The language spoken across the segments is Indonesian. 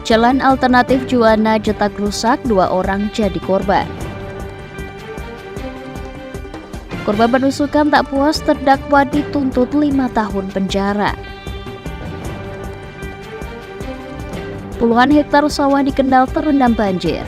Jalan alternatif Juwana Jetak rusak, 2 orang jadi korban. Korban penusukan tak puas terdakwa dituntut 5 tahun penjara. Puluhan hektar sawah di Kendal terendam banjir.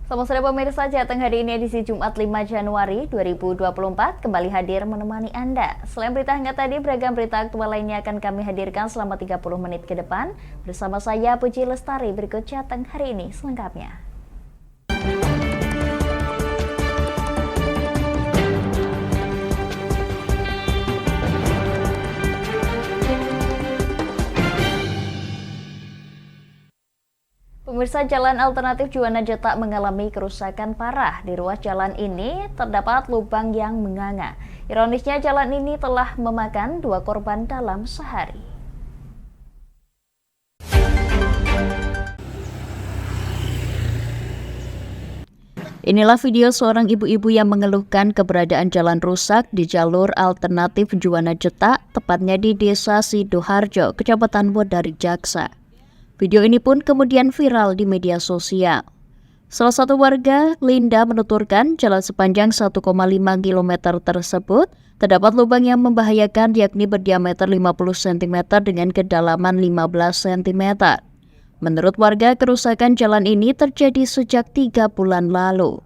Selamat sore pemirsa, Jateng hari ini edisi Jumat 5 Januari 2024 kembali hadir menemani Anda. Selain berita hangat tadi, beragam berita aktual lainnya akan kami hadirkan selama 30 menit ke depan. Bersama saya Puji Lestari, berikut Jateng hari ini selengkapnya. Pemirsa, jalan alternatif Juwana Jetak mengalami kerusakan parah. Di ruas jalan ini terdapat lubang yang menganga. Ironisnya, jalan ini telah memakan 2 korban dalam sehari. Inilah video seorang ibu-ibu yang mengeluhkan keberadaan jalan rusak di jalur alternatif Juwana Jetak, tepatnya di Desa Sidoharjo, Kecamatan Wedari Jaksa. Video ini pun kemudian viral di media sosial. Salah satu warga, Linda, menuturkan jalan sepanjang 1,5 km tersebut terdapat lubang yang membahayakan, yakni berdiameter 50 cm dengan kedalaman 15 cm. Menurut warga, kerusakan jalan ini terjadi sejak 3 bulan lalu.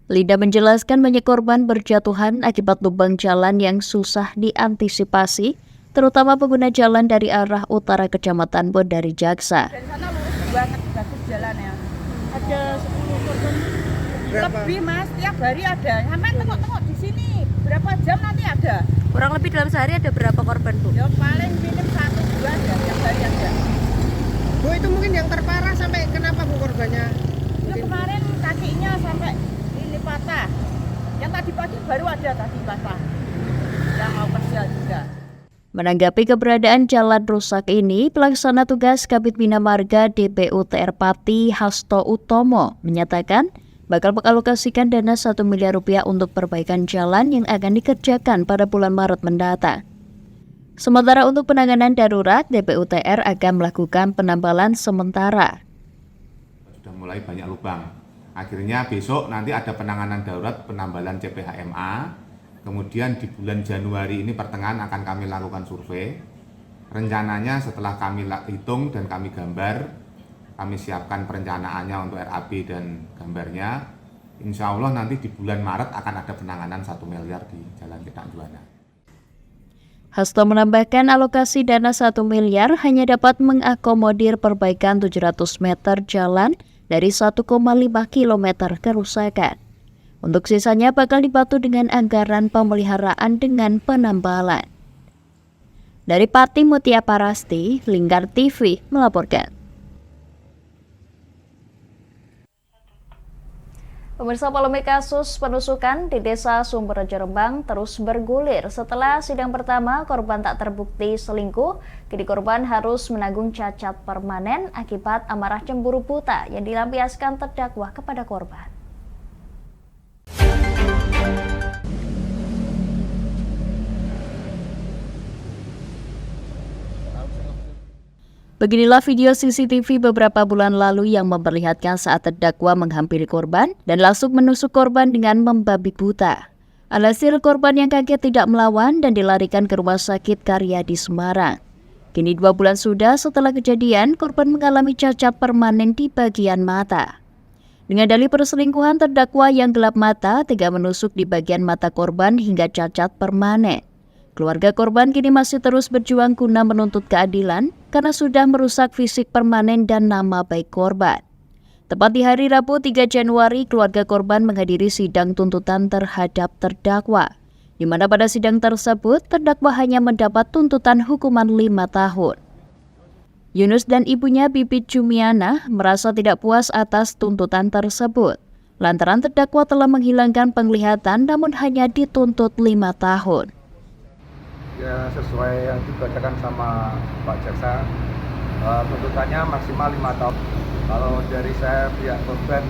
Linda menjelaskan banyak korban berjatuhan akibat lubang jalan yang susah diantisipasi, terutama pengguna jalan dari arah utara Kecamatan Wedari Jaksa. Dari sana lurus banget, bagus jalannya. Ada 10 korban. Lebih mas, tiap hari ada. Sampai tengok-tengok di sini, berapa jam nanti ada. Kurang lebih dalam sehari ada berapa korban, Bu? Ya paling minim 1-2 ada, tiap hari ada. Bu, itu mungkin yang terparah sampai kenapa Bu korbannya? Ya kemarin kakinya sampai ini patah. Yang tadi pagi baru ada tadi patah. Yang mau kerja juga. Menanggapi keberadaan jalan rusak ini, pelaksana tugas Kabid Bina Marga DPU TR Pati Hasto Utomo menyatakan bakal mengalokasikan dana 1 miliar rupiah untuk perbaikan jalan yang akan dikerjakan pada bulan Maret mendatang. Sementara untuk penanganan darurat, DPU TR akan melakukan penambalan sementara. Sudah mulai banyak lubang. Akhirnya besok nanti ada penanganan darurat penambalan CPHMA. Kemudian di bulan Januari ini pertengahan akan kami lakukan survei. Rencananya setelah kami hitung dan kami gambar, kami siapkan perencanaannya untuk RAB dan gambarnya. Insya Allah nanti di bulan Maret akan ada penanganan 1 miliar di Jalan Jetak Juwana. Hasto menambahkan alokasi dana 1 miliar hanya dapat mengakomodir perbaikan 700 meter jalan dari 1,5 km kerusakan. Untuk sisanya bakal dibantu dengan anggaran pemeliharaan dengan penambalan. Dari Pati Mutia Parasti, Lingkar TV melaporkan. Pemirsa, polemik kasus penusukan di Desa Sumberrejo Rembang terus bergulir. Setelah sidang pertama, korban tak terbukti selingkuh, kini korban harus menanggung cacat permanen akibat amarah cemburu buta yang dilampiaskan terdakwa kepada korban. Beginilah video CCTV beberapa bulan lalu yang memperlihatkan saat terdakwa menghampiri korban dan langsung menusuk korban dengan membabi buta. Alhasil korban yang kaget tidak melawan dan dilarikan ke Rumah Sakit Karya di Semarang. Kini 2 bulan sudah setelah kejadian, korban mengalami cacat permanen di bagian mata. Dengan dalih perselingkuhan, terdakwa yang gelap mata tega menusuk di bagian mata korban hingga cacat permanen. Keluarga korban kini masih terus berjuang guna menuntut keadilan karena sudah merusak fisik permanen dan nama baik korban. Tepat di hari Rabu 3 Januari, keluarga korban menghadiri sidang tuntutan terhadap terdakwa, di mana pada sidang tersebut terdakwa hanya mendapat tuntutan hukuman 5 tahun. Yunus dan ibunya Bibit Jumiana merasa tidak puas atas tuntutan tersebut, lantaran terdakwa telah menghilangkan penglihatan namun hanya dituntut 5 tahun. Ya, sesuai yang dibacakan sama Pak Jaksa, tuntutannya maksimal 5 tahun. Kalau dari saya pihak korban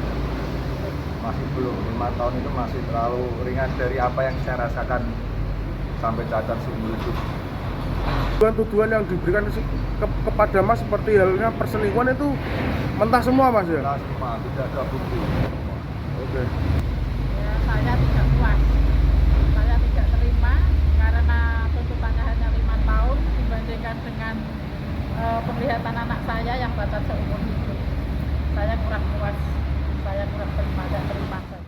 masih belum, 5 tahun itu masih terlalu ringan dari apa yang saya rasakan sampai cacat seumur hidup. Tuduhan yang diberikan kepada Mas seperti halnya perselingkuhan itu mentah semua Mas ya? Nah, semua, tidak ada bukti. Oke. Ya, saya tidak puas. Saya tidak terima karena tuntutannya hanya 5 tahun dibandingkan dengan penglihatan anak saya yang batas seumur hidup. Saya kurang puas, saya kurang terima dan terima saja.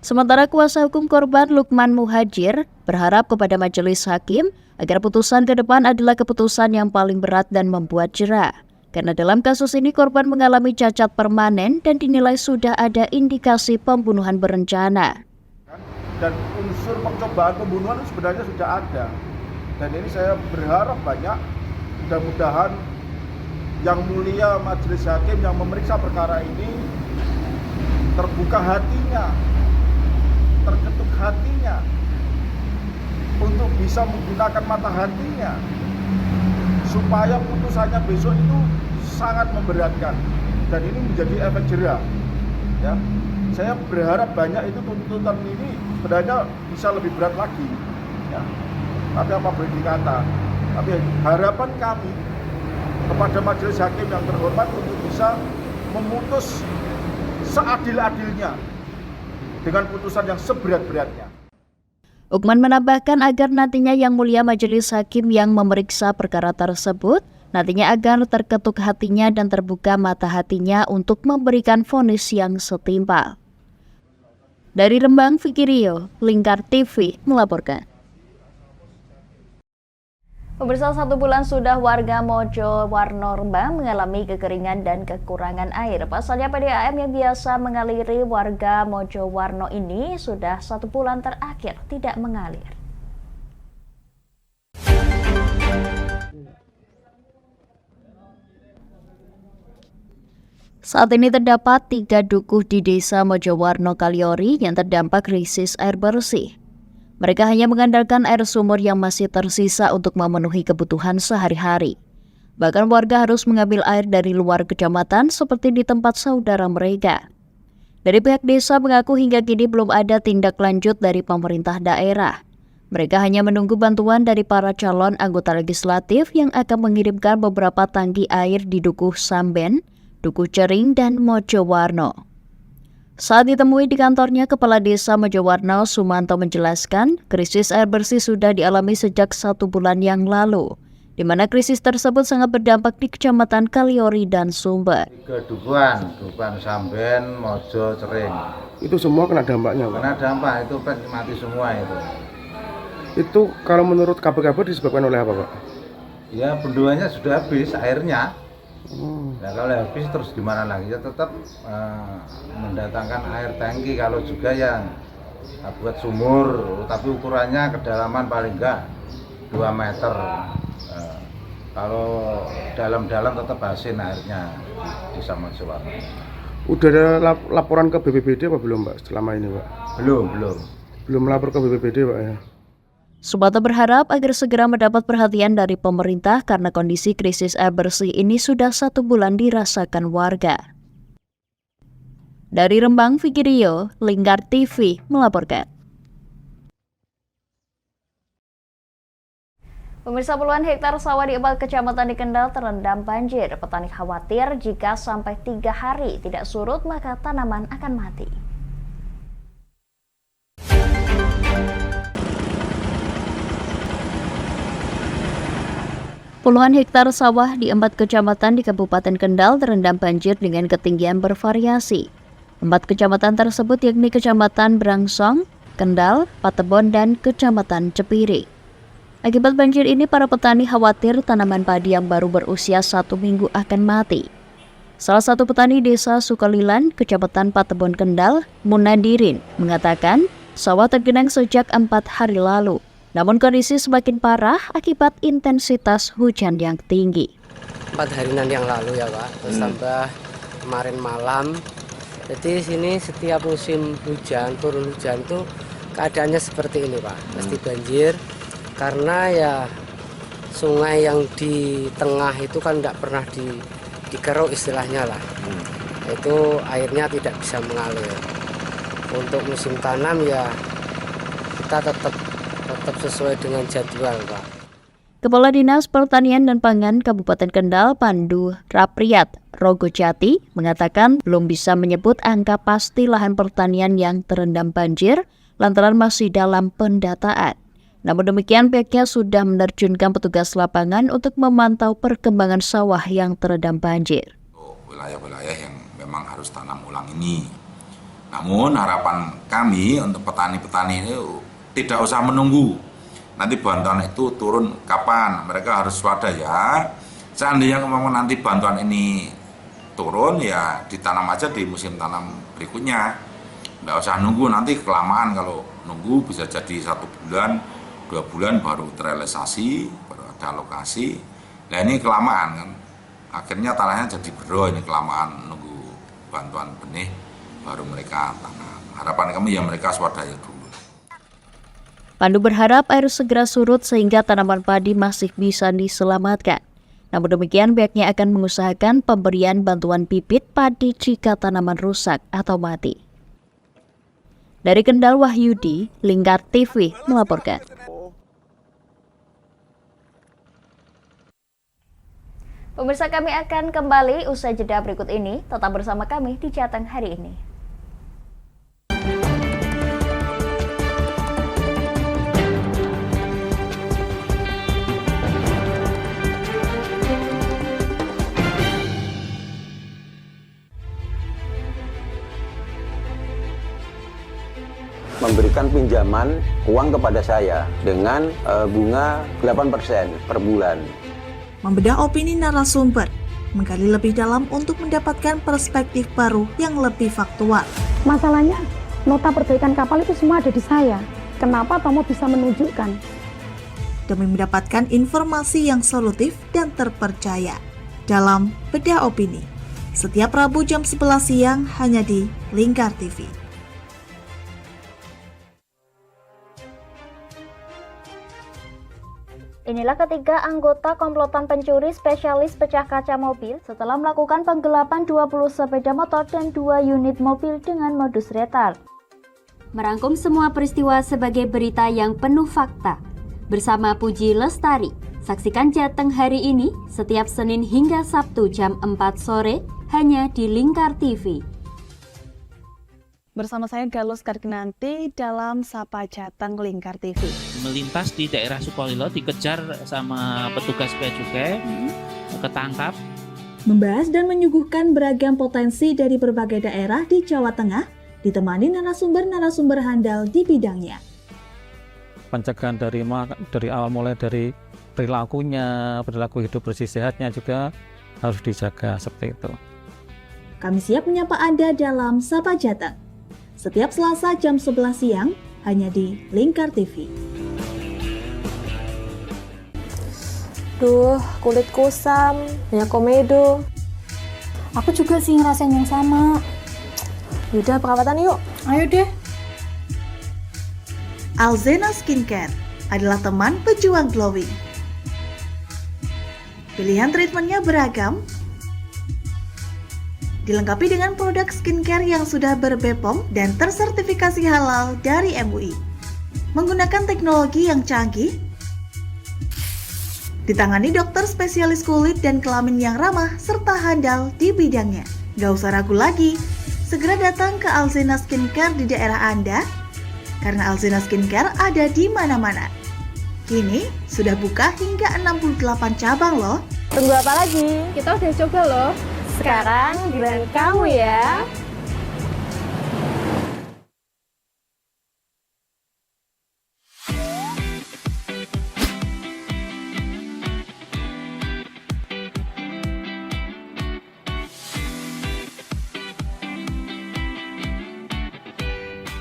Sementara kuasa hukum korban Lukman Muhajir berharap kepada majelis hakim agar putusan ke depan adalah keputusan yang paling berat dan membuat jera. Karena dalam kasus ini korban mengalami cacat permanen dan dinilai sudah ada indikasi pembunuhan berencana. Dan unsur percobaan pembunuhan sebenarnya sudah ada. Dan ini saya berharap banyak, mudah-mudahan yang mulia majelis hakim yang memeriksa perkara ini terbuka hatinya, terketuk hatinya untuk bisa menggunakan mata hatinya supaya putusannya besok itu sangat memberatkan dan ini menjadi efek jera ya. Saya berharap banyak itu tuntutan ini sebenarnya bisa lebih berat lagi ya. Tapi apa boleh dikata, tapi harapan kami kepada majelis hakim yang terhormat untuk bisa memutus seadil-adilnya dengan putusan yang seberat-beratnya. Ukman menambahkan agar nantinya yang mulia majelis hakim yang memeriksa perkara tersebut nantinya agar terketuk hatinya dan terbuka mata hatinya untuk memberikan vonis yang setimpal. Dari Rembang, Fikirio, Lingkar TV melaporkan. Pemirsa, 1 bulan sudah warga Mojowarno Rembang mengalami kekeringan dan kekurangan air. Pasalnya PDAM yang biasa mengaliri warga Mojowarno ini sudah 1 bulan terakhir tidak mengalir. Saat ini terdapat 3 dukuh di Desa Mojowarno Kaliori yang terdampak krisis air bersih. Mereka hanya mengandalkan air sumur yang masih tersisa untuk memenuhi kebutuhan sehari-hari. Bahkan warga harus mengambil air dari luar kecamatan seperti di tempat saudara mereka. Dari pihak desa mengaku hingga kini belum ada tindak lanjut dari pemerintah daerah. Mereka hanya menunggu bantuan dari para calon anggota legislatif yang akan mengirimkan beberapa tangki air di Dukuh Samben, Dukuh Cering, dan Mojowarno. Saat ditemui di kantornya, Kepala Desa Mojowarno Sumanto menjelaskan krisis air bersih sudah dialami sejak 1 bulan yang lalu, di mana krisis tersebut sangat berdampak di Kecamatan Kaliori dan Sumber. 3 dukuhan Samben, Mojo, Cering. Itu semua kena dampaknya, Pak? Kena dampak, itu mati semua itu. Itu kalau menurut kabar-kabar disebabkan oleh apa, Pak? Ya, bendungannya sudah habis airnya. Nah, kalau habis terus gimana lagi? Ya tetap mendatangkan air tangki, kalau juga yang buat sumur, tapi ukurannya kedalaman paling enggak 2 meter. Kalau dalam-dalam tetap asin airnya di Mojowarno. Udah ada laporan ke BPBD apa belum, Pak, selama ini, Pak? Belum melapor ke BPBD, Pak, ya? Sumanto berharap agar segera mendapat perhatian dari pemerintah karena kondisi krisis air bersih ini sudah 1 bulan dirasakan warga. Dari Rembang, Fikirio, Lingkar TV melaporkan. Pemirsa, puluhan hektar sawah di 4 kecamatan di Kendal terendam banjir. Petani khawatir jika sampai 3 hari tidak surut maka tanaman akan mati. Puluhan hektar sawah di 4 kecamatan di Kabupaten Kendal terendam banjir dengan ketinggian bervariasi. 4 kecamatan tersebut yakni Kecamatan Brangsong, Kendal, Patebon, dan Kecamatan Cepiri. Akibat banjir ini, para petani khawatir tanaman padi yang baru berusia 1 minggu akan mati. Salah satu petani desa Sukalilan, Kecamatan Patebon, Kendal, Munadirin, mengatakan sawah tergenang sejak 4 hari lalu. Namun kondisi semakin parah akibat intensitas hujan yang tinggi. 4 harian yang lalu ya, Pak, terus tambah kemarin malam. Jadi sini setiap musim hujan, turun hujan itu keadaannya seperti ini, Pak. Pasti banjir karena ya sungai yang di tengah itu kan tidak pernah dikeruk istilahnya lah. Itu airnya tidak bisa mengalir. Untuk musim tanam ya kita tetap sesuai dengan jadwal, Pak. Kepala Dinas Pertanian dan Pangan Kabupaten Kendal, Pandu Rapriat Rogojati, mengatakan belum bisa menyebut angka pasti lahan pertanian yang terendam banjir lantaran masih dalam pendataan. Namun demikian, pihaknya sudah menerjunkan petugas lapangan untuk memantau perkembangan sawah yang terendam banjir. Wilayah-wilayah yang memang harus tanam ulang ini. Namun harapan kami untuk petani-petani ini tidak usah menunggu nanti bantuan itu turun kapan, mereka harus swadaya. Seandainya memang nanti bantuan ini turun, ya ditanam aja di musim tanam berikutnya. Nggak usah nunggu, nanti kelamaan. Kalau nunggu bisa jadi 1 bulan, 2 bulan baru terrealisasi, baru ada alokasi. Nah ini kelamaan kan, akhirnya tanahnya jadi bero, ini kelamaan nunggu bantuan benih baru mereka tanam. Harapan kami ya mereka swadaya dulu. Pandu berharap air segera surut sehingga tanaman padi masih bisa diselamatkan. Namun demikian, pihaknya akan mengusahakan pemberian bantuan bibit padi jika tanaman rusak atau mati. Dari Kendal, Wahyudi, Lingkar TV melaporkan. Pemirsa, kami akan kembali usai jeda berikut ini. Tetap bersama kami di Jateng hari ini. Memberikan pinjaman uang kepada saya dengan bunga 8% per bulan. Membedah opini narasumber, menggali lebih dalam untuk mendapatkan perspektif baru yang lebih faktual. Masalahnya, nota perbaikan kapal itu semua ada di saya. Kenapa Tomo bisa menunjukkan? Demi mendapatkan informasi yang solutif dan terpercaya dalam Bedah Opini. Setiap Rabu jam 11 siang hanya di Lingkar TV. Inilah ketiga anggota komplotan pencuri spesialis pecah kaca mobil setelah melakukan penggelapan 20 sepeda motor dan 2 unit mobil dengan modus retal. Merangkum semua peristiwa sebagai berita yang penuh fakta. Bersama Puji Lestari, saksikan Jateng hari ini setiap Senin hingga Sabtu jam 4 sore hanya di Lingkar TV. Bersama saya Galus Karkinanti dalam Sapa Jateng Lingkar TV. Melintas di daerah Sukolilo dikejar sama petugas bea cukai, ketangkap. Membahas dan menyuguhkan beragam potensi dari berbagai daerah di Jawa Tengah, ditemani narasumber-narasumber handal di bidangnya. Pencegahan dari awal mulai dari perilaku hidup bersih sehatnya juga harus dijaga seperti itu. Kami siap menyapa Anda dalam Sapa Jateng. Setiap Selasa jam 11 siang hanya di Lingkar TV. Duh, kulit kusam, banyak komedo. Aku juga sih ngerasain yang sama. Yaudah, perawatan yuk. Ayo deh. Alzena Skincare adalah teman pejuang glowing. Pilihan treatmentnya beragam, dilengkapi dengan produk skincare yang sudah ber-BPOM dan tersertifikasi halal dari MUI. Menggunakan teknologi yang canggih, ditangani dokter spesialis kulit dan kelamin yang ramah serta handal di bidangnya. Gak usah ragu lagi, segera datang ke Alzena Skincare di daerah Anda, karena Alzena Skincare ada di mana-mana. Kini sudah buka hingga 68 cabang loh. Tunggu apa lagi? Kita udah coba loh. Sekarang giliran kamu ya.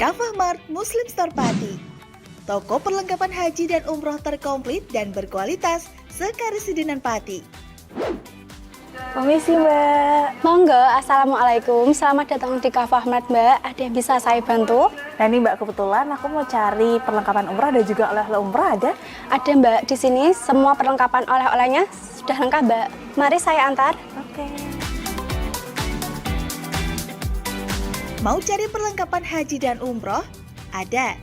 Kafah Mart Muslim Store Pati. Toko perlengkapan haji dan umroh terkomplit dan berkualitas sekarisidenan Pati. Permisi Mbak. Monggo, Assalamualaikum. Selamat datang di Kafah Mart Mbak. Ada yang bisa saya bantu? Nah ini Mbak, kebetulan aku mau cari perlengkapan umrah dan juga oleh-oleh umrah ada? Ada Mbak, di sini semua perlengkapan oleh-olehnya sudah lengkap Mbak. Mari saya antar. Oke. Mau cari perlengkapan haji dan umroh? Ada.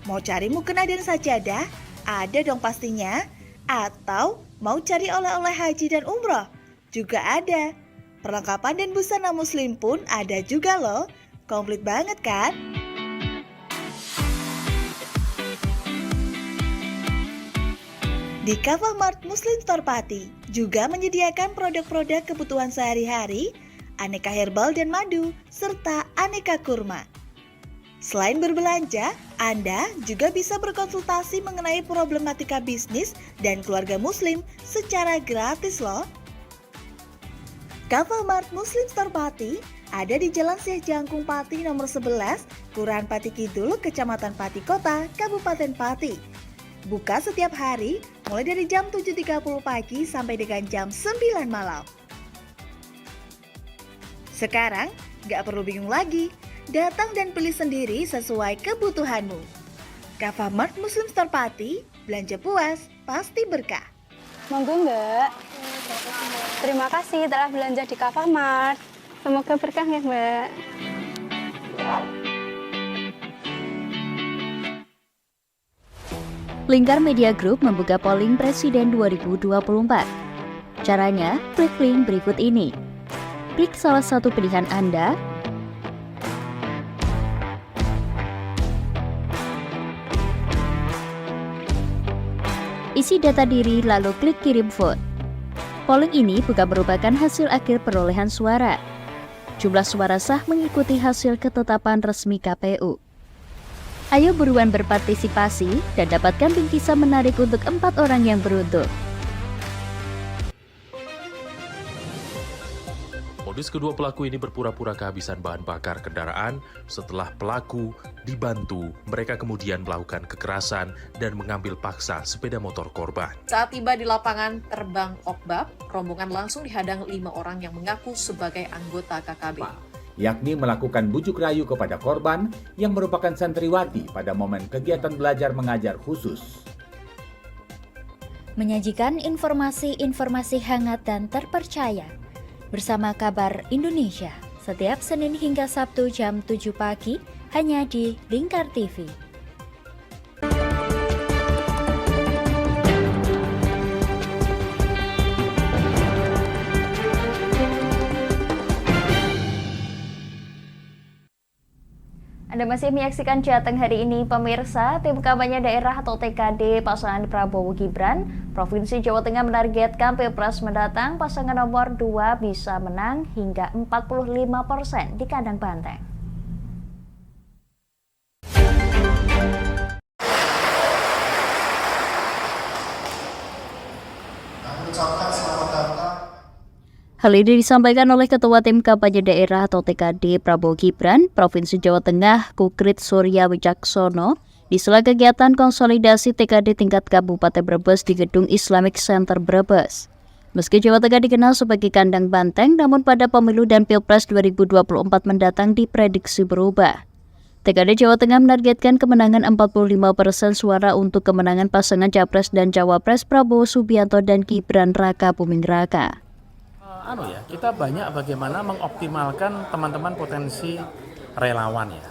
Mau cari mukena dan sajadah? Ada dong pastinya. Atau mau cari oleh-oleh haji dan umroh? Juga ada. Perlengkapan dan busana muslim pun ada juga loh. Komplit banget kan? Di Kavamart Muslim Store Pati juga menyediakan produk-produk kebutuhan sehari-hari, aneka herbal dan madu, serta aneka kurma. Selain berbelanja, Anda juga bisa berkonsultasi mengenai problematika bisnis dan keluarga muslim secara gratis loh. Kavamart Muslim Store Pati ada di Jalan Syekh Jangkung Pati nomor 11, Kelurahan Pati Kidul, Kecamatan Pati Kota, Kabupaten Pati. Buka setiap hari mulai dari jam 7.30 pagi sampai dengan jam 9 malam. Sekarang gak perlu bingung lagi, datang dan pilih sendiri sesuai kebutuhanmu. Kavamart Muslim Store Pati, belanja puas, pasti berkah. Monggo Mbak. Terima kasih telah belanja di Kavamart. Semoga berkah ya Mbak. Lingkar Media Group membuka polling Presiden 2024. Caranya, klik link berikut ini. Klik salah satu pilihan Anda, isi data diri lalu klik kirim vote. Polling ini bukan merupakan hasil akhir perolehan suara. Jumlah suara sah mengikuti hasil ketetapan resmi KPU. Ayo buruan berpartisipasi dan dapatkan bingkisan menarik untuk 4 orang yang beruntung. Modus kedua pelaku ini berpura-pura kehabisan bahan bakar kendaraan. Setelah pelaku dibantu, mereka kemudian melakukan kekerasan dan mengambil paksa sepeda motor korban. Saat tiba di lapangan terbang Okbab, rombongan langsung dihadang 5 orang yang mengaku sebagai anggota KKB. Yakni melakukan bujuk rayu kepada korban yang merupakan santriwati pada momen kegiatan belajar mengajar khusus. Menyajikan informasi-informasi hangat dan terpercaya bersama Kabar Indonesia setiap Senin hingga Sabtu jam 7 pagi hanya di Lingkar TV. Anda masih menyaksikan Jateng hari ini, pemirsa. Tim kampanye daerah atau TKD pasangan Prabowo Gibran, Provinsi Jawa Tengah menargetkan Pilpres mendatang pasangan nomor 2 bisa menang hingga 45% di kandang banteng. Hal ini disampaikan oleh Ketua Tim Kampanye Daerah atau TKD Prabowo Gibran, Provinsi Jawa Tengah, Kukrit Surya Wicaksono, di sela kegiatan konsolidasi TKD tingkat Kabupaten Brebes di Gedung Islamic Center Brebes. Meski Jawa Tengah dikenal sebagai kandang banteng, namun pada pemilu dan Pilpres 2024 mendatang diprediksi berubah. TKD Jawa Tengah menargetkan kemenangan 45% suara untuk kemenangan pasangan Capres dan Cawapres Prabowo Subianto dan Gibran Raka Buming Raka. Kita banyak bagaimana mengoptimalkan teman-teman potensi relawan ya.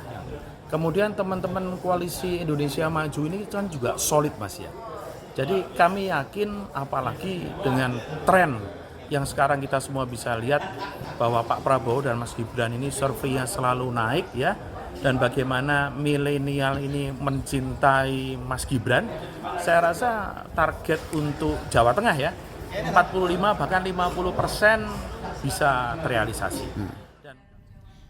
Kemudian teman-teman koalisi Indonesia Maju ini kan juga solid Mas ya. Jadi kami yakin apalagi dengan tren yang sekarang kita semua bisa lihat bahwa Pak Prabowo dan Mas Gibran ini surveinya selalu naik ya. Dan bagaimana milenial ini mencintai Mas Gibran, saya rasa target untuk Jawa Tengah ya 45 bahkan 50% bisa terrealisasi.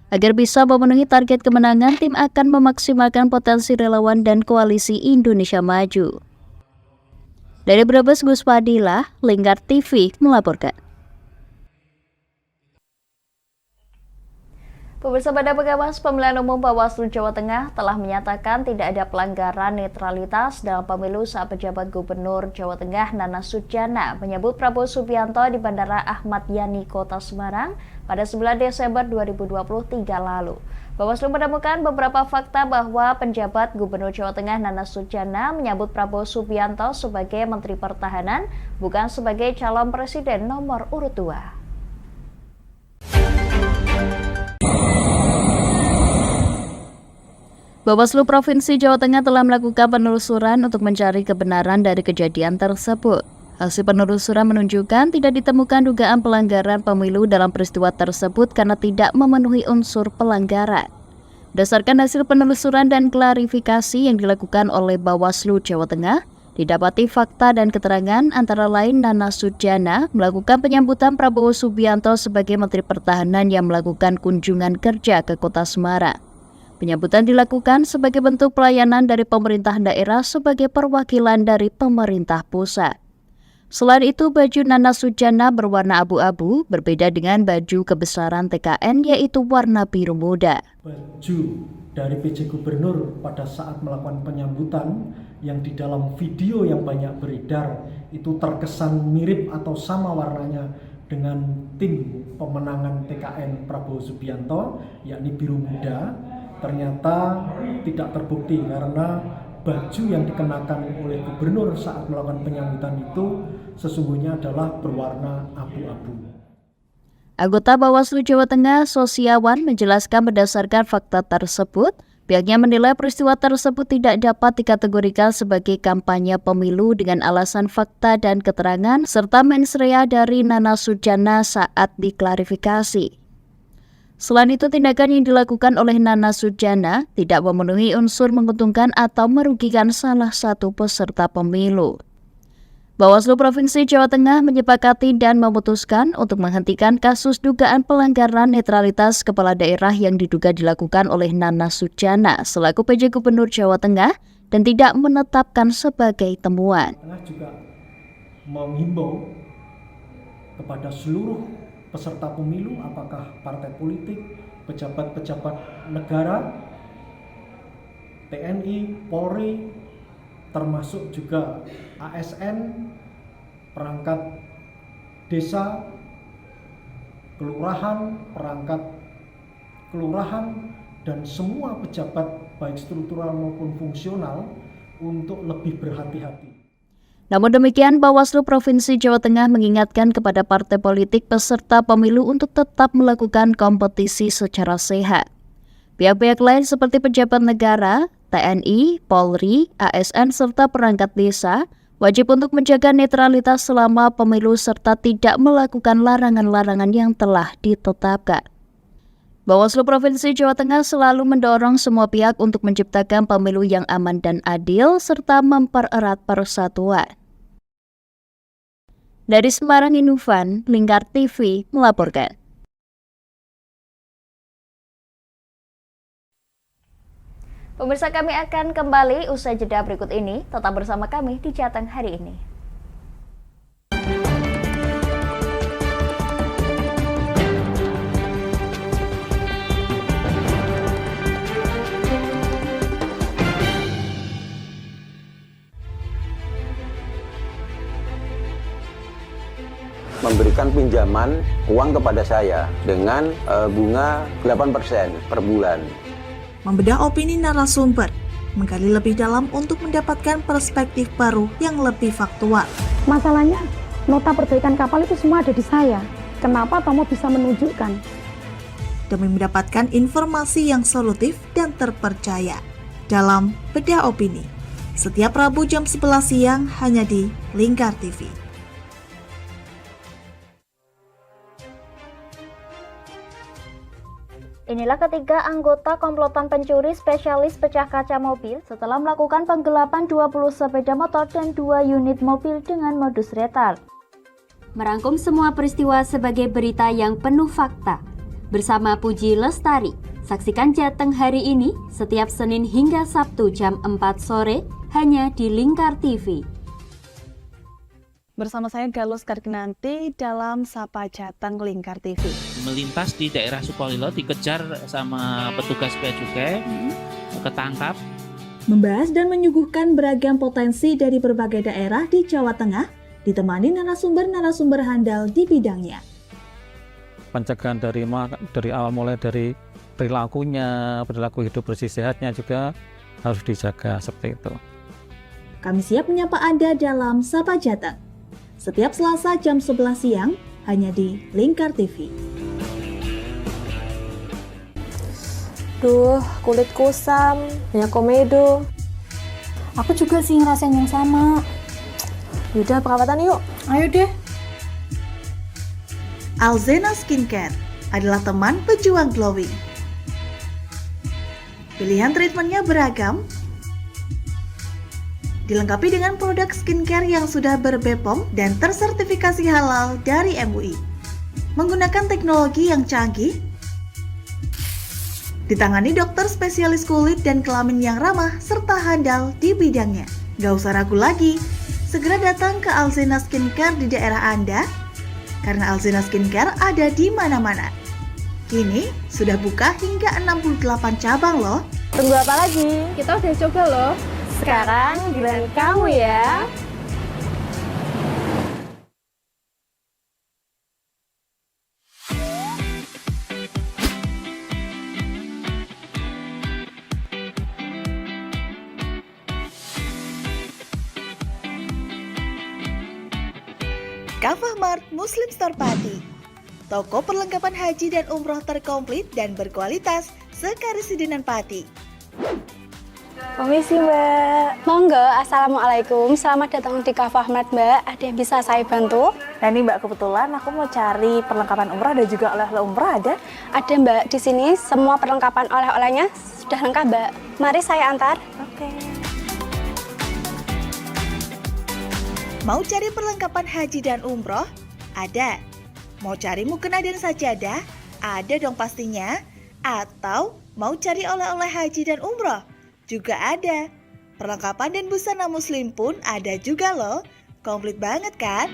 Agar bisa memenuhi target kemenangan, tim akan memaksimalkan potensi relawan dan koalisi Indonesia Maju. Dari Brebes, Gus Padilla, Lingkar TV melaporkan. Pemirsa, pada pengawas pemilihan umum Bawaslu Jawa Tengah telah menyatakan tidak ada pelanggaran netralitas dalam pemilu saat pejabat Gubernur Jawa Tengah Nana Sujana menyambut Prabowo Subianto di Bandara Ahmad Yani, Kota Semarang pada 9 Desember 2023 lalu. Bawaslu menemukan beberapa fakta bahwa penjabat Gubernur Jawa Tengah Nana Sujana menyambut Prabowo Subianto sebagai Menteri Pertahanan, bukan sebagai calon presiden nomor urut 2. Bawaslu Provinsi Jawa Tengah telah melakukan penelusuran untuk mencari kebenaran dari kejadian tersebut. Hasil penelusuran menunjukkan tidak ditemukan dugaan pelanggaran pemilu dalam peristiwa tersebut karena tidak memenuhi unsur pelanggaran. Berdasarkan hasil penelusuran dan klarifikasi yang dilakukan oleh Bawaslu Jawa Tengah, didapati fakta dan keterangan antara lain Nana Sujana melakukan penyambutan Prabowo Subianto sebagai Menteri Pertahanan yang melakukan kunjungan kerja ke Kota Semarang. Penyambutan dilakukan sebagai bentuk pelayanan dari pemerintah daerah sebagai perwakilan dari pemerintah pusat. Selain itu, baju Nana Sujana berwarna abu-abu berbeda dengan baju kebesaran TKN yaitu warna biru muda. Baju dari PJ Gubernur pada saat melakukan penyambutan yang di dalam video yang banyak beredar itu terkesan mirip atau sama warnanya dengan tim pemenangan TKN Prabowo Subianto yakni biru muda, ternyata tidak terbukti karena baju yang dikenakan oleh gubernur saat melakukan penyambutan itu sesungguhnya adalah berwarna abu-abu. Anggota Bawaslu Jawa Tengah, Sosiawan, menjelaskan berdasarkan fakta tersebut, pihaknya menilai peristiwa tersebut tidak dapat dikategorikan sebagai kampanye pemilu dengan alasan fakta dan keterangan serta mens rea dari Nana Sujana saat diklarifikasi. Selain itu, tindakan yang dilakukan oleh Nana Sujana tidak memenuhi unsur menguntungkan atau merugikan salah satu peserta pemilu. Bawaslu Provinsi Jawa Tengah menyepakati dan memutuskan untuk menghentikan kasus dugaan pelanggaran netralitas kepala daerah yang diduga dilakukan oleh Nana Sujana selaku PJ Gubernur Jawa Tengah dan tidak menetapkan sebagai temuan. Tengah juga menghimbau kepada seluruh peserta pemilu, apakah partai politik, pejabat-pejabat negara, TNI, Polri, termasuk juga ASN, perangkat desa, kelurahan, perangkat kelurahan, dan semua pejabat baik struktural maupun fungsional untuk lebih berhati-hati. Namun demikian, Bawaslu Provinsi Jawa Tengah mengingatkan kepada partai politik peserta pemilu untuk tetap melakukan kompetisi secara sehat. Pihak-pihak lain seperti pejabat negara, TNI, Polri, ASN, serta perangkat desa wajib untuk menjaga netralitas selama pemilu serta tidak melakukan larangan-larangan yang telah ditetapkan. Bawaslu Provinsi Jawa Tengah selalu mendorong semua pihak untuk menciptakan pemilu yang aman dan adil serta mempererat persatuan. Dari Semarang, Inufan, Lingkar TV melaporkan. Pemirsa, kami akan kembali usai jeda berikut ini. Tetap bersama kami di Jateng hari ini. Memberikan pinjaman uang kepada saya dengan bunga 8% per bulan. Membedah opini narasumber, menggali lebih dalam untuk mendapatkan perspektif baru yang lebih faktual. Masalahnya, nota perbaikan kapal itu semua ada di saya. Kenapa Tomo bisa menunjukkan? Demi mendapatkan informasi yang solutif dan terpercaya dalam Bedah Opini. Setiap Rabu jam 11 siang hanya di Lingkar TV. Inilah ketiga anggota komplotan pencuri spesialis pecah kaca mobil setelah melakukan penggelapan 20 sepeda motor dan 2 unit mobil dengan modus retard. Merangkum semua peristiwa sebagai berita yang penuh fakta. Bersama Puji Lestari, saksikan Jateng hari ini setiap Senin hingga Sabtu jam 4 sore hanya di Lingkar TV. Bersama saya Galus Karginanti dalam Sapa Jateng Lingkar TV. Melintas di daerah Sukolilo dikejar sama petugas bea cukai, ketangkap. Membahas dan menyuguhkan beragam potensi dari berbagai daerah di Jawa Tengah, ditemani narasumber-narasumber handal di bidangnya. Pencegahan dari awal mulai dari perilakunya, perilaku hidup bersih sehatnya juga harus dijaga seperti itu. Kami siap menyapa Anda dalam Sapa Jateng. Setiap Selasa jam 11 siang hanya di Lingkar TV. Duh, kulit kusam, banyak komedo. Aku juga sih ngerasain yang sama. Yaudah, perawatan yuk. Ayo deh. Alzena Skincare adalah teman pejuang glowing. Pilihan treatmentnya beragam, dilengkapi dengan produk skincare yang sudah ber-BPOM dan tersertifikasi halal dari MUI. Menggunakan teknologi yang canggih, ditangani dokter spesialis kulit dan kelamin yang ramah serta handal di bidangnya. Gak usah ragu lagi, segera datang ke Alzena Skincare di daerah Anda, karena Alzena Skincare ada di mana-mana. Kini sudah buka hingga 68 cabang loh. Tunggu apa lagi? Kita udah coba loh. Sekarang giliran kamu ya. Kafah Mart Muslim Store Pati, toko perlengkapan haji dan umroh terkomplit dan berkualitas sekarisidenan Pati. Permisi Mbak. Monggo, Assalamualaikum. Selamat datang di Kafah Mart Mbak. Ada yang bisa saya bantu? Nah ini Mbak, kebetulan aku mau cari perlengkapan umrah dan juga oleh-oleh umrah ada? Ada Mbak, di sini semua perlengkapan oleh-olehnya sudah lengkap Mbak. Mari saya antar. Oke. Mau cari perlengkapan haji dan umroh? Ada. Mau cari mukena dan sajadah? Ada dong pastinya. Atau mau cari oleh-oleh haji dan umroh? Juga ada. Perlengkapan dan busana muslim pun ada juga loh. Komplit banget kan?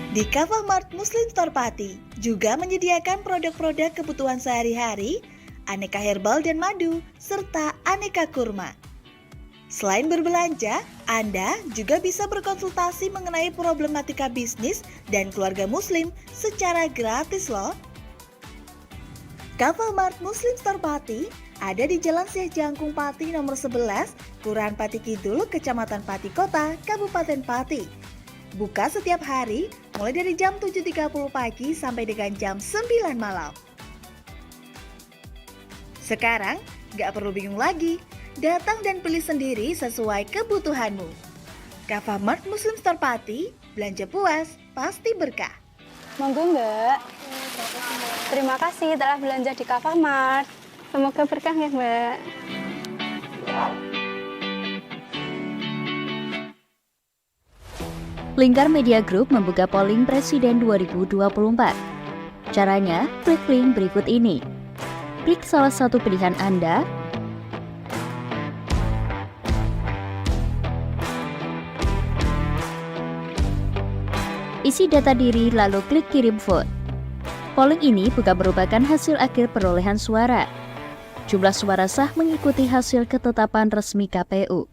Di Kafah Mart Muslim Store Pati juga menyediakan produk-produk kebutuhan sehari-hari, aneka herbal dan madu, serta aneka kurma. Selain berbelanja, Anda juga bisa berkonsultasi mengenai problematika bisnis dan keluarga muslim secara gratis loh. Kafah Mart Muslim Store Pati ada di Jalan Syekh Jangkung Pati nomor 11, Kelurahan Pati Kidul, Kecamatan Pati Kota, Kabupaten Pati. Buka setiap hari mulai dari jam 7.30 pagi sampai dengan jam 9 malam. Sekarang, gak perlu bingung lagi, datang dan pilih sendiri sesuai kebutuhanmu. Kafah Mart Muslim Store Pati, belanja puas, pasti berkah. Monggo Mbak. Terima kasih telah belanja di Kafah Mart. Semoga berkah ya Mbak. Lingkar Media Group membuka polling Presiden 2024. Caranya, klik link berikut ini. Klik salah satu pilihan Anda, isi data diri lalu klik kirim vote. Polling ini bukan merupakan hasil akhir perolehan suara. Jumlah suara sah mengikuti hasil ketetapan resmi KPU.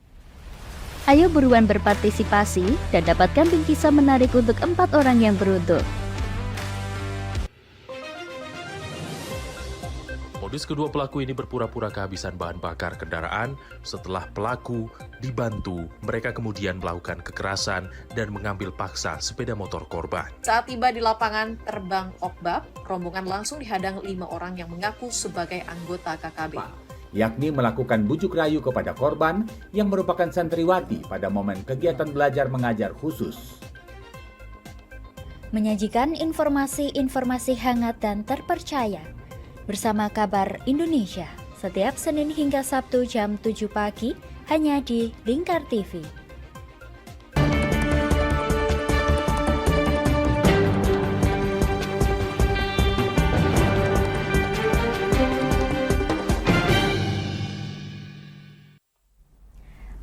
Ayo buruan berpartisipasi dan dapatkan bingkisan menarik untuk 4 orang yang beruntung. Modus kedua pelaku ini berpura-pura kehabisan bahan bakar kendaraan. Setelah pelaku dibantu, mereka kemudian melakukan kekerasan dan mengambil paksa sepeda motor korban. Saat tiba di lapangan terbang Okbab, rombongan langsung dihadang 5 orang yang mengaku sebagai anggota KKB. Yakni melakukan bujuk rayu kepada korban yang merupakan santriwati pada momen kegiatan belajar mengajar khusus. Menyajikan informasi-informasi hangat dan terpercaya bersama Kabar Indonesia setiap Senin hingga Sabtu jam 7 pagi hanya di Lingkar TV.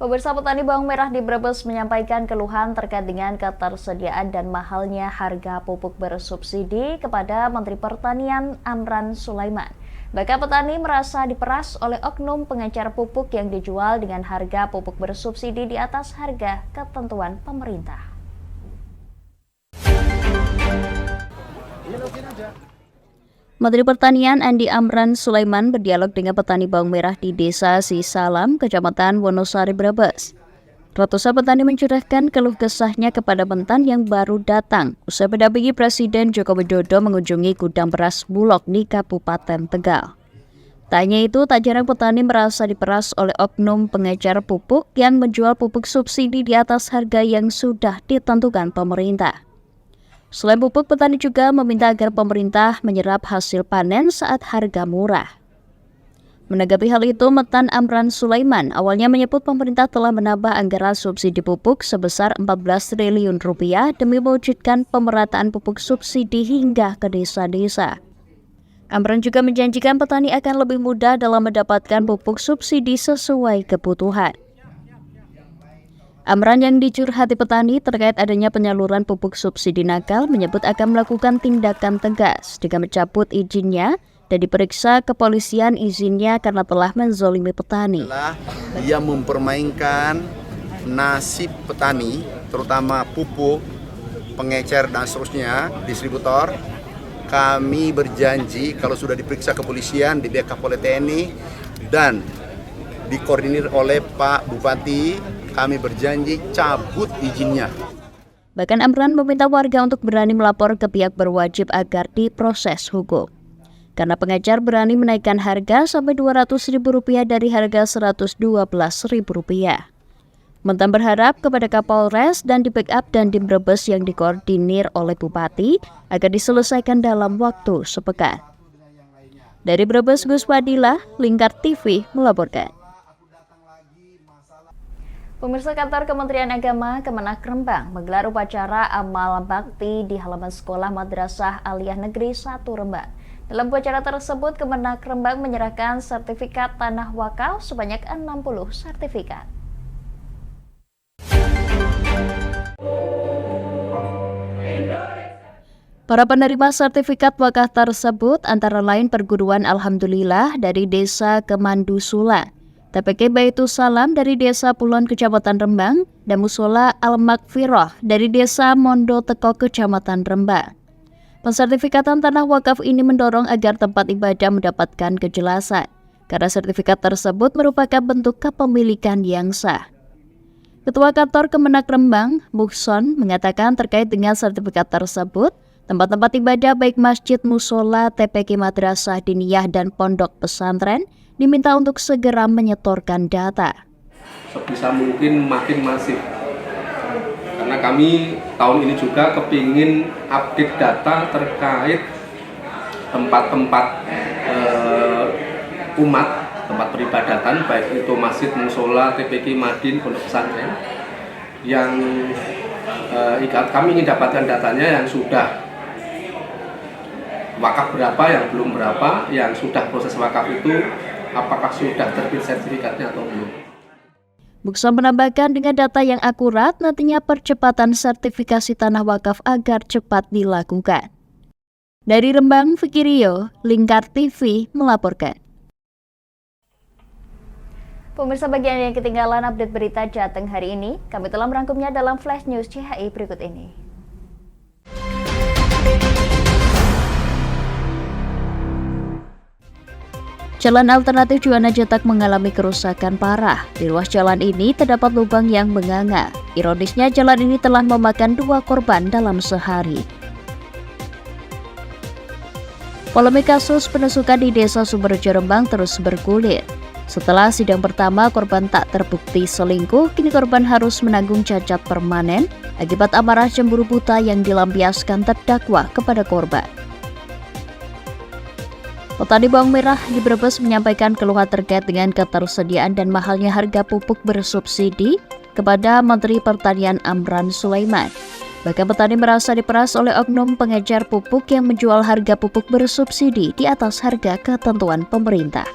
Pemirsa, petani bawang merah di Brebes menyampaikan keluhan terkait dengan ketersediaan dan mahalnya harga pupuk bersubsidi kepada Menteri Pertanian Amran Sulaiman. Bahkan petani merasa diperas oleh oknum pengecer pupuk yang dijual dengan harga pupuk bersubsidi di atas harga ketentuan pemerintah. Menteri Pertanian Andi Amran Sulaiman berdialog dengan petani bawang merah di Desa Sisalam, Kecamatan Wonosari, Brebes. Ratusan petani mencurahkan keluh kesahnya kepada Mentan yang baru datang usai mendampingi Presiden Joko Widodo mengunjungi gudang beras Bulog di Kabupaten Tegal. Tak hanya itu, tak jarang petani merasa diperas oleh oknum pengecer pupuk yang menjual pupuk subsidi di atas harga yang sudah ditentukan pemerintah. Selain pupuk, petani juga meminta agar pemerintah menyerap hasil panen saat harga murah. Menanggapi hal itu, Metan Amran Sulaiman awalnya menyebut pemerintah telah menambah anggaran subsidi pupuk sebesar 14 triliun rupiah demi mewujudkan pemerataan pupuk subsidi hingga ke desa-desa. Amran juga menjanjikan petani akan lebih mudah dalam mendapatkan pupuk subsidi sesuai kebutuhan. Amran yang dicurhati petani terkait adanya penyaluran pupuk subsidi nakal menyebut akan melakukan tindakan tegas dengan mencabut izinnya dan diperiksa kepolisian izinnya karena telah menzolimi petani. Dia mempermainkan nasib petani, terutama pupuk, pengecer dan seterusnya, distributor. Kami berjanji kalau sudah diperiksa kepolisian, di backup oleh TNI dan dikoordinir oleh Pak Bupati, kami berjanji cabut izinnya. Bahkan Amran meminta warga untuk berani melapor ke pihak berwajib agar diproses hukum. Karena pengecer berani menaikkan harga sampai Rp200.000 dari harga Rp112.000. Metan berharap kepada Kapolres dan di backup dan Dim Brebes yang dikoordinir oleh Bupati agar diselesaikan dalam waktu sepekan. Dari Brebes, Gus Padilla, Lingkar TV melaporkan. Pemirsa, kantor Kementerian Agama Kemenak Rembang menggelar upacara amal bakti di halaman sekolah Madrasah Aliyah Negeri 1 Rembang. Dalam upacara tersebut, Kemenak Rembang menyerahkan sertifikat tanah wakaf sebanyak 60 sertifikat. Para penerima sertifikat wakaf tersebut antara lain Perguruan Alhamdulillah dari Desa Kemandusula, TPK Baitus Salam dari Desa Pulon Kecamatan Rembang, dan Musola Al-Makfiroh dari Desa Mondo Teko Kecamatan Rembang. Pensertifikatan tanah wakaf ini mendorong agar tempat ibadah mendapatkan kejelasan, karena sertifikat tersebut merupakan bentuk kepemilikan yang sah. Ketua Kantor Kemenak Rembang, Mukson, mengatakan terkait dengan sertifikat tersebut, tempat-tempat ibadah baik masjid, musola, TPK madrasah diniyah dan pondok pesantren diminta untuk segera menyetorkan data. Sebisa mungkin makin masif. Karena kami tahun ini juga kepingin update data terkait tempat-tempat umat, tempat peribadatan, baik itu masjid, musola, TPK, madin, pondok pesantren, yang kami ingin dapatkan datanya yang sudah wakaf berapa, yang belum berapa, yang sudah proses wakaf itu apakah sudah terbit sertifikatnya atau belum. Mukson menambahkan dengan data yang akurat nantinya percepatan sertifikasi tanah wakaf agar cepat dilakukan. Dari Rembang, Fikirio, Lingkar TV melaporkan. Pemirsa, bagian yang ketinggalan update berita Jateng hari ini, kami telah merangkumnya dalam Flash News CHI berikut ini. Jalan alternatif Juwana Jatak mengalami kerusakan parah. Di ruas jalan ini terdapat lubang yang menganga. Ironisnya, jalan ini telah memakan 2 korban dalam sehari. Polemik kasus penusukan di Desa Sumberjo Rembang terus bergulir. Setelah sidang pertama korban tak terbukti selingkuh, kini korban harus menanggung cacat permanen akibat amarah cemburu buta yang dilampiaskan terdakwa kepada korban. Petani bawang merah di Brebes menyampaikan keluhan terkait dengan ketersediaan dan mahalnya harga pupuk bersubsidi kepada Menteri Pertanian Amran Sulaiman. Bahkan petani merasa diperas oleh oknum pengecer pupuk yang menjual harga pupuk bersubsidi di atas harga ketentuan pemerintah.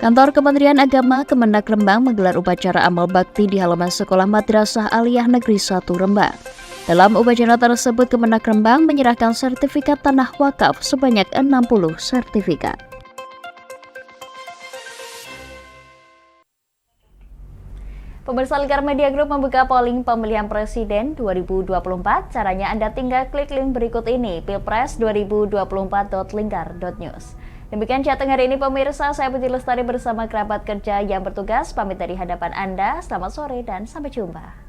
Kantor Kementerian Agama Kemenak Rembang menggelar upacara amal bakti di halaman sekolah Madrasah Aliyah Negeri 1 Rembang. Dalam upacara tersebut, Kemenak Rembang menyerahkan sertifikat tanah wakaf sebanyak 60 sertifikat. Pemirsa, Lingkar Media Group membuka polling pemilihan presiden 2024. Caranya Anda tinggal klik link berikut ini, pilpres2024.lingkar.news. Demikian Jateng hari ini pemirsa, saya Puji Lestari bersama kerabat kerja yang bertugas pamit dari hadapan Anda. Selamat sore dan sampai jumpa.